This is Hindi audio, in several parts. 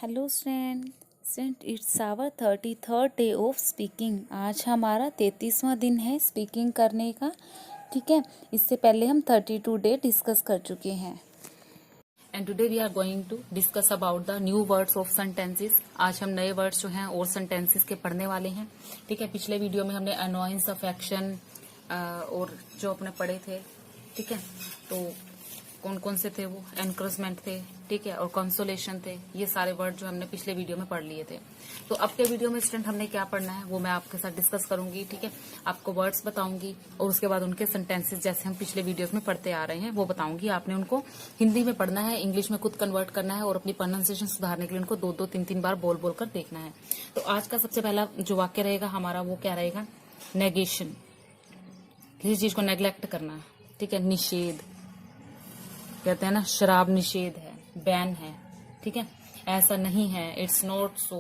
Hello student it's our 33rd day of speaking. आज हमारा 33वां दिन है स्पीकिंग करने का। ठीक है, इससे पहले हम 32 डे डिस्कस कर चुके हैं। And today we are going to discuss about the new words of sentences. आज हम नए वर्ड्स जो हैं और सेंटेंसेस के पढ़ने वाले हैं। ठीक है, पिछले वीडियो में हमने अनोइंस, अफेक्शन और जो अपने पढ़े थे। ठीक है, तो कौन कौन से थे वो? एनकरेजमेंट थे, ठीक है, और कंसोलेशन थे। ये सारे वर्ड जो हमने पिछले वीडियो में पढ़ लिए थे। तो अब के वीडियो में स्टूडेंट हमने क्या पढ़ना है वो मैं आपके साथ डिस्कस करूंगी। ठीक है, आपको वर्ड्स बताऊंगी और उसके बाद उनके सेंटेंसेस जैसे हम पिछले वीडियोस में पढ़ते आ रहे हैं वो बताऊंगी। आपने उनको हिंदी में पढ़ना है, इंग्लिश में खुद कन्वर्ट करना है और अपनी प्रोनाउंसिएशन सुधारने के लिए उनको 2-2, 3-3 बार बोल बोल कर देखना है। तो आज का सबसे पहला जो वाक्य रहेगा हमारा वो क्या रहेगा? नेगेशन, किसी चीज को नेग्लेक्ट करना। ठीक है, निषेध, कहते हैं ना शराब निषेध है, बैन है। ठीक है, ऐसा नहीं है, इट्स नॉट सो,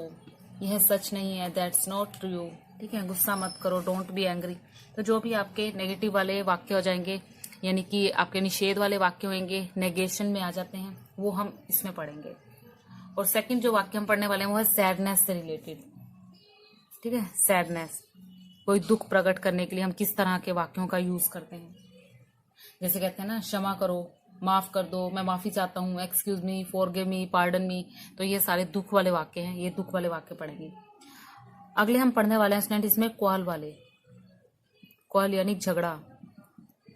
यह सच नहीं है, दैट्स नॉट ट्रू। ठीक है, गुस्सा मत करो, डोंट बी एंग्री। तो जो भी आपके नेगेटिव वाले वाक्य हो जाएंगे, यानी कि आपके निषेध वाले वाक्य होंगे, नेगेशन में आ जाते हैं, वो हम इसमें पढ़ेंगे। और सेकंड जो वाक्य हम पढ़ने वाले हैं वो है सैडनेस से रिलेटेड। ठीक है, सैडनेस, कोई दुख प्रकट करने के लिए हम किस तरह के वाक्यों का यूज करते हैं। जैसे कहते हैं ना क्षमा करो, माफ कर दो, मैं माफी चाहता हूँ, excuse me, forgive me, pardon me. तो ये सारे दुख वाले वाक्य हैं, ये दुख वाले वाक्य पढ़ेंगे। अगले हम पढ़ने वाले हैं स्टूडेंट इसमें क्वाल वाले। क्वाल यानी झगड़ा।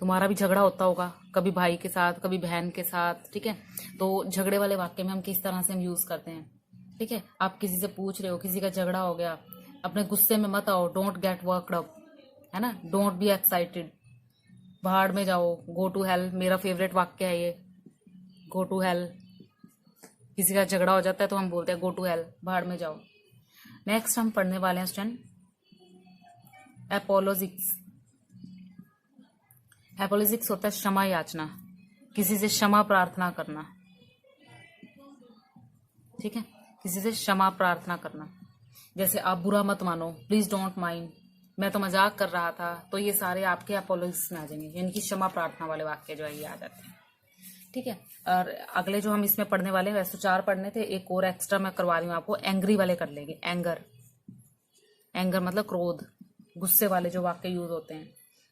तुम्हारा भी झगड़ा होता होगा कभी भाई के साथ, कभी बहन के साथ। ठीक है, तो झगड़े वाले वाक्य में हम किस तरह से हम यूज करते हैं। ठीक है, आप किसी से पूछ रहे हो, किसी का झगड़ा हो गया, अपने गुस्से में मत आओ, डोंट गेट वर्कड अप, है ना, डोंट बी एक्साइटेड, भाड़ में जाओ, गो टू हेल। मेरा फेवरेट वाक्य है ये, गो टू हेल। किसी का झगड़ा हो जाता है तो हम बोलते हैं गो टू हेल, भाड़ में जाओ। नेक्स्ट हम पढ़ने वाले हैं स्टूडेंट एपोलॉजिक्स। एपोलॉजिक्स होता है क्षमा याचना, किसी से क्षमा प्रार्थना करना। ठीक है, किसी से क्षमा प्रार्थना करना। जैसे आप बुरा मत मानो, प्लीज डोंट माइंड, मैं तो मजाक कर रहा था। तो ये सारे आपके एपोलॉजिक्स में आ जाएंगे, यानी कि क्षमा प्रार्थना वाले वाक्य जो है ये आ जाते हैं। ठीक है, और अगले जो हम इसमें पढ़ने वाले हैं, वैसे तो 4 पढ़ने थे, एक और एक्स्ट्रा मैं करवा रही हूँ आपको, एंग्री वाले कर लेंगे। एंगर, एंगर मतलब क्रोध, गुस्से वाले जो वाक्य यूज होते हैं।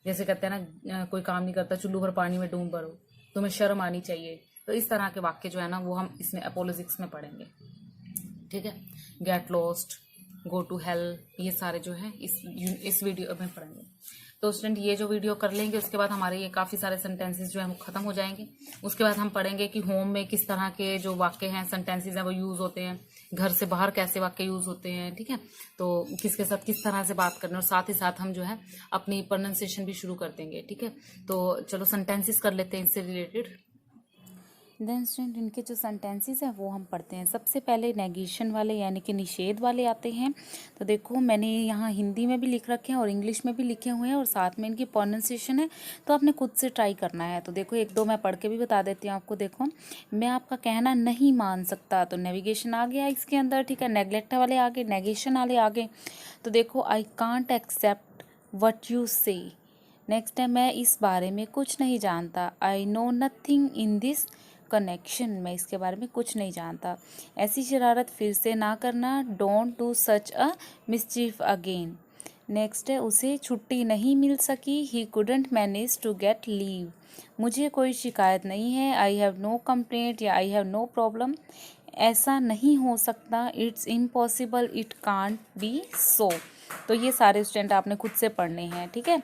जैसे कहते हैं ना कोई काम नहीं करता, चुल्लू भर पानी में डूब भरो, तुम्हें शर्म आनी चाहिए। तो इस तरह के वाक्य जो है ना वो हम इसमें एपोलॉजिक्स में पढ़ेंगे। ठीक है, get lost, go to hell, ये सारे जो है इस वीडियो में पढ़ेंगे। तो स्टूडेंट ये जो वीडियो कर लेंगे उसके बाद हमारे ये काफी सारे सेंटेंसेस जो है वो खत्म हो जाएंगे। उसके बाद हम पढ़ेंगे कि होम में किस तरह के जो वाक्य हैं, सेंटेंसेस हैं वो यूज होते हैं, घर से बाहर कैसे वाक्य यूज होते हैं। ठीक है, तो किसके साथ किस तरह से बात करना, और साथ ही साथ हम जो है अपनी प्रोनाउंसिएशन भी शुरू कर देंगे। ठीक है, तो चलो सेंटेंसेस कर लेते हैं इससे रिलेटेड। देन स्टूडेंट इनके जो सेंटेंसेस हैं वो हम पढ़ते हैं। सबसे पहले नेगेशन वाले यानी कि निषेध वाले आते हैं। तो देखो मैंने यहाँ हिंदी में भी लिख रखे हैं और इंग्लिश में भी लिखे हुए हैं और साथ में इनकी प्रोनाउंसिएशन है, तो आपने खुद से ट्राई करना है। तो देखो 1-2 मैं पढ़ के भी बता देती हूँ आपको। देखो, मैं आपका कहना नहीं मान सकता, तो नेविगेशन आ गया इसके अंदर। ठीक है, नेगलेक्ट वाले आगे, नेगेशन वाले आगे। तो देखो I can't accept what you say. Next है मैं इस बारे में कुछ नहीं जानता, I know nothing in this connection, मैं इसके बारे में कुछ नहीं जानता। ऐसी शरारत फिर से ना करना, don't do such a mischief again. Next है उसे छुट्टी नहीं मिल सकी, he couldn't manage to get leave, मुझे कोई शिकायत नहीं है, आई हैव नो कंप्लेंट या आई हैव नो प्रॉब्लम, ऐसा नहीं हो सकता, it's impossible, it can't be so. तो ये सारे स्टूडेंट आपने खुद से पढ़ने हैं। ठीक है,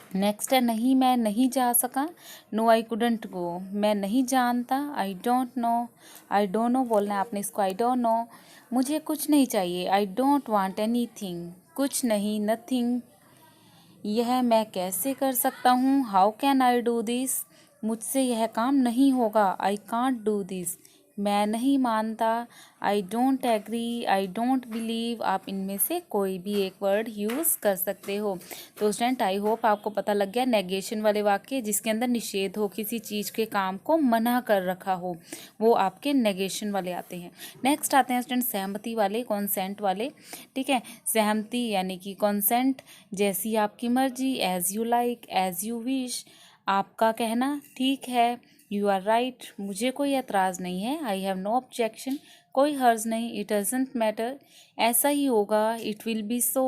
नेक्स्ट है नहीं मैं नहीं जा सका, नो आई कुडंट गो, मैं नहीं जानता, I don't know, I don't know बोलना है आपने इसको, आई डोंट नो। मुझे कुछ नहीं चाहिए, आई डोंट वांट एनीथिंग, कुछ नहीं, नथिंग। यह मैं कैसे कर सकता हूँ, how can I do this, मुझसे यह काम नहीं होगा, आई कांट डू दिस। मैं नहीं मानता, I don't agree, I don't believe. आप इनमें से कोई भी एक वर्ड यूज़ कर सकते हो। तो स्टूडेंट आई होप आपको पता लग गया नेगेशन वाले वाक्य जिसके अंदर निषेध हो, किसी चीज़ के काम को मना कर रखा हो, वो आपके नेगेशन वाले आते हैं। नेक्स्ट आते हैं स्टूडेंट सहमति वाले, कॉन्सेंट वाले। ठीक है, सहमति यानी कि कॉन्सेंट, जैसी आपकी मर्जी, as you like, as you wish, आपका कहना ठीक है, यू आर राइट, मुझे कोई एतराज़ नहीं है, आई हैव नो ऑब्जेक्शन, कोई हर्ज नहीं, इट डजंट मैटर, ऐसा ही होगा, इट विल बी सो,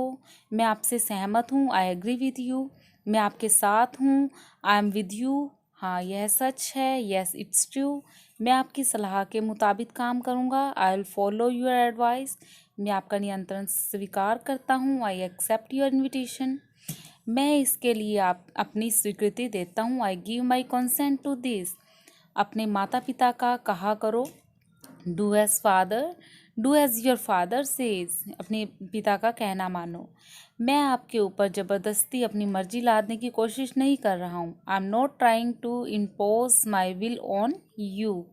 मैं आपसे सहमत हूँ, आई एग्री विद यू, मैं आपके साथ हूँ, आई एम विद यू, हाँ यह सच है, यस इट्स ट्रू, मैं आपकी सलाह के मुताबिक काम करूँगा, I will follow your advice, मैं आपका नियंत्रण स्वीकार करता हूँ, आई एक्सेप्ट योर इन्विटेशन, मैं इसके लिए आप अपनी स्वीकृति देता हूँ, I give my consent to this, अपने माता पिता का कहा करो, do as father, do as your father says, अपने पिता का कहना मानो, मैं आपके ऊपर ज़बरदस्ती अपनी मर्जी लादने की कोशिश नहीं कर रहा हूँ, I am not trying to impose my will on you,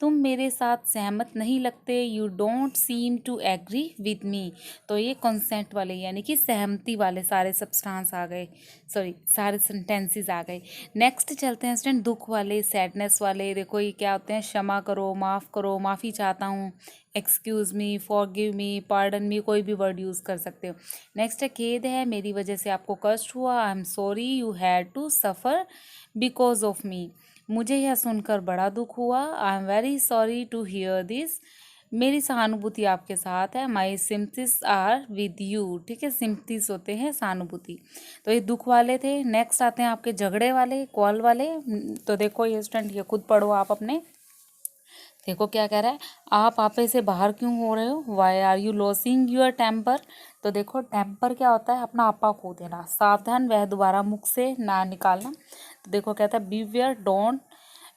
तुम मेरे साथ सहमत नहीं लगते, you don't seem to agree with me, तो ये कंसेंट वाले यानी कि सहमति वाले सारे सब्सटेंस आ गए, सॉरी सारे सेंटेंसेस आ गए। नेक्स्ट चलते हैं स्टूडेंट दुख वाले, सैडनेस वाले। देखो ये क्या होते हैं, क्षमा करो, माफ़ करो, माफ़ी चाहता हूँ, excuse me, forgive me, pardon me, कोई भी वर्ड यूज़ कर सकते हो। नेक्स्ट है खेद है, मेरी वजह से आपको कष्ट हुआ, I am sorry you had to suffer because of me, मुझे यह सुनकर बड़ा दुख हुआ, I am very sorry to hear this, मेरी सहानुभूति आपके साथ है, my sympathies are with you, ठीक है, सिम्पथीज होते हैं सहानुभूति। तो ये दुख वाले थे। नेक्स्ट आते हैं आपके झगड़े वाले, कॉल वाले। तो देखो ये स्टूडेंट ये खुद पढ़ो आप अपने, देखो क्या कह रहा है, आप आपे से बाहर क्यों हो रहे हो, why are you losing your temper, तो देखो टेम्पर क्या होता है, अपना आपा खो देना, सावधान वह दोबारा मुख से ना निकालना। तो देखो कहता है beware don't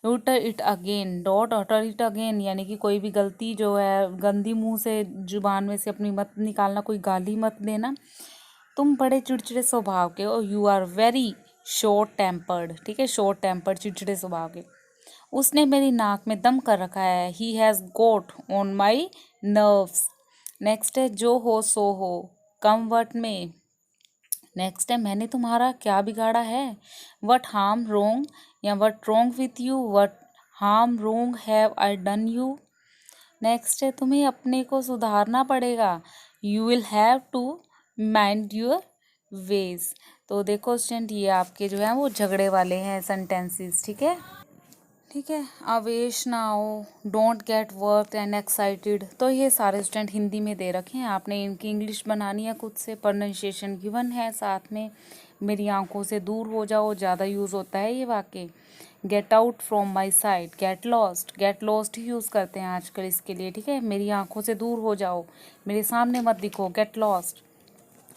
utter it again, don't utter it again यानी कि कोई भी गलती जो है गंदी मुंह से जुबान में से अपनी मत निकालना, कोई गाली मत देना, तुम बड़े चिड़चिड़े स्वभाव के हो, you are very short tempered, ठीक है, शॉर्ट टेम्पर्ड चिड़चिड़े स्वभाव के, उसने मेरी नाक में दम कर रखा है, he has got on my nerves. Next है जो हो सो हो, कम वट में। नेक्स्ट है मैंने तुम्हारा क्या बिगाड़ा है, वट हार्म रोंग या what wrong with you, what harm wrong have I done you. Next है तुम्हें अपने को सुधारना पड़ेगा, you will have to mind your ways. तो देखो स्टूडेंट ये आपके जो है वो झगड़े वाले हैं सेंटेंसेस, ठीक है, ठीक है। आवेश ना हो, don't get work and excited, तो ये सारे स्टूडेंट हिंदी में दे रखे हैं, आपने इनकी इंग्लिश बनानी है खुद से, प्रोनाउंसिएशन गिवन है साथ में। मेरी आंखों से दूर हो जाओ, ज़्यादा यूज़ होता है ये वाक्य। Get out from my site, get lost he use करते हैं आजकल इसके लिए, ठीक है। मेरी आंखों से दूर हो जाओ, मेरे सामने मत दिखो, गेट लॉस्ट।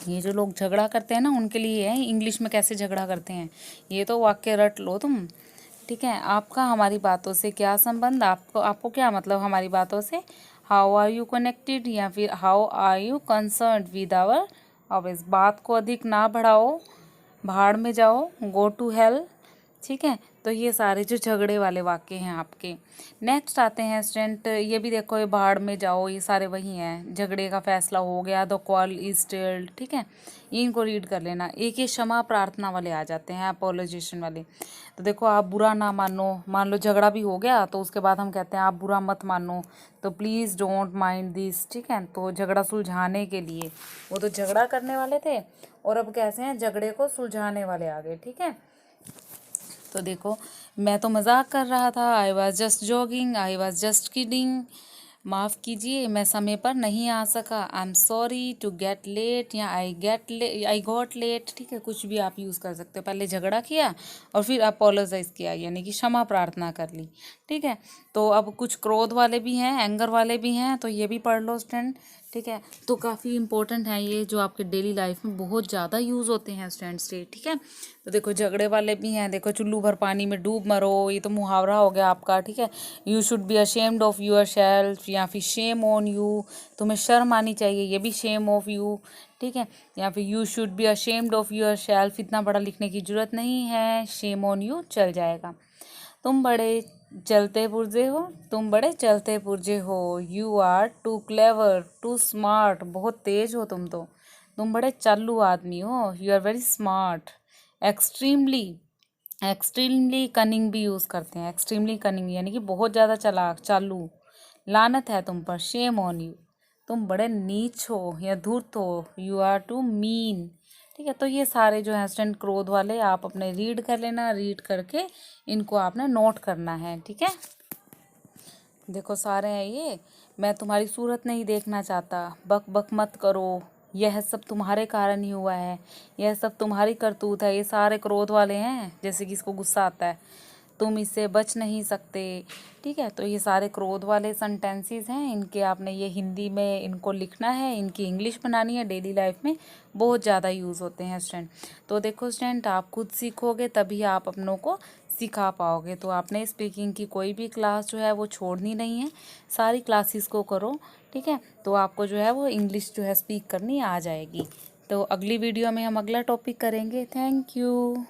ये जो लोग झगड़ा करते हैं ना उनके लिए है इंग्लिश में कैसे झगड़ा करते हैं, ये तो वाक्य रट लो तुम, ठीक है। आपका हमारी बातों से क्या संबंध, आपको क्या मतलब हमारी बातों से, हाउ आर यू कनेक्टेड या फिर how are you concerned with our obvious, बात को अधिक ना बढ़ाओ, भाड़ में जाओ, गो टू हेल, ठीक है। तो ये सारे जो झगड़े वाले वाक्य हैं आपके। नेक्स्ट आते हैं स्टूडेंट, ये भी देखो ये भाड़ में जाओ, ये सारे वही हैं, झगड़े का फैसला हो गया, द कॉल इज स्टिल्ड, ठीक है, इनको रीड कर लेना। एक ये क्षमा प्रार्थना वाले आ जाते हैं, अपोलोजेशन वाले। तो देखो आप बुरा ना मानो, मान लो झगड़ा भी हो गया तो उसके बाद हम कहते हैं आप बुरा मत मानो, तो प्लीज़ डोंट माइंड दिस, ठीक है। तो झगड़ा सुलझाने के लिए, वो तो झगड़ा करने वाले थे और अब कैसे हैं, झगड़े को सुलझाने वाले आ गए, ठीक है। तो देखो मैं तो मजाक कर रहा था, I was just jogging, I was just kidding, माफ़ कीजिए मैं समय पर नहीं आ सका, I am sorry to get late या आई गॉट लेट, ठीक है, कुछ भी आप यूज़ कर सकते हो। पहले झगड़ा किया और फिर अपोलोजाइज़ किया यानी कि क्षमा प्रार्थना कर ली, ठीक है। तो अब कुछ क्रोध वाले भी हैं, एंगर वाले भी हैं, तो ये भी पढ़ लो स्टूडेंट, ठीक है। तो काफ़ी इंपॉर्टेंट है ये, जो आपके डेली लाइफ में बहुत ज़्यादा यूज़ होते हैं स्टूडेंट्स से, ठीक है। तो देखो झगड़े वाले भी हैं, देखो चुल्लू भर पानी में डूब मरो, ये तो मुहावरा हो गया आपका, ठीक है। You should be ashamed of yourself या फिर शेम ऑन यू, तुम्हें शर्म आनी चाहिए, ये भी शेम ऑफ यू, ठीक है। या फिर you should be ashamed of yourself, इतना बड़ा लिखने की जरूरत नहीं है, शेम ऑन यू चल जाएगा। तुम बड़े चलते पुर्जे हो, तुम बड़े चलते पुर्जे हो, you are too clever too smart, बहुत तेज हो तुम बड़े चालू आदमी हो, you are very smart. Extremely, extremely cunning भी यूज़ करते हैं, एक्सट्रीमली कनिंग यानी कि बहुत ज़्यादा चालाक, चालू। लानत है तुम पर, शेम ऑन यू, तुम बड़े नीच हो या धूर्त हो, यू आर टू मीन, ठीक है। तो ये सारे जो हैं स्टूडेंट क्रोध वाले आप अपने रीड कर लेना, रीड करके इनको आपने नोट करना है, ठीक है। देखो सारे हैं ये, मैं तुम्हारी सूरत नहीं देखना चाहता, बक बक मत करो, यह सब तुम्हारे कारण ही हुआ है, यह सब तुम्हारी करतूत है, ये सारे क्रोध वाले हैं। जैसे कि इसको गुस्सा आता है, तुम इससे बच नहीं सकते। ठीक है, तो ये सारे क्रोध वाले सेंटेंसेस हैं, इनके आपने ये हिंदी में इनको लिखना है, इनकी इंग्लिश बनानी है। डेली लाइफ में बहुत ज़्यादा यूज़ होते हैं स्टूडेंट। तो देखो स्टूडेंट, आप खुद सीखोगे तभी आप अपनों को सिखा पाओगे। तो आपने स्पीकिंग की कोई भी क्लास जो है वो छोड़नी नहीं है, सारी क्लासेस को करो। ठीक है, तो आपको जो है वो इंग्लिश जो है स्पीक करनी आ जाएगी। तो अगली वीडियो में हम अगला टॉपिक करेंगे। Thank you.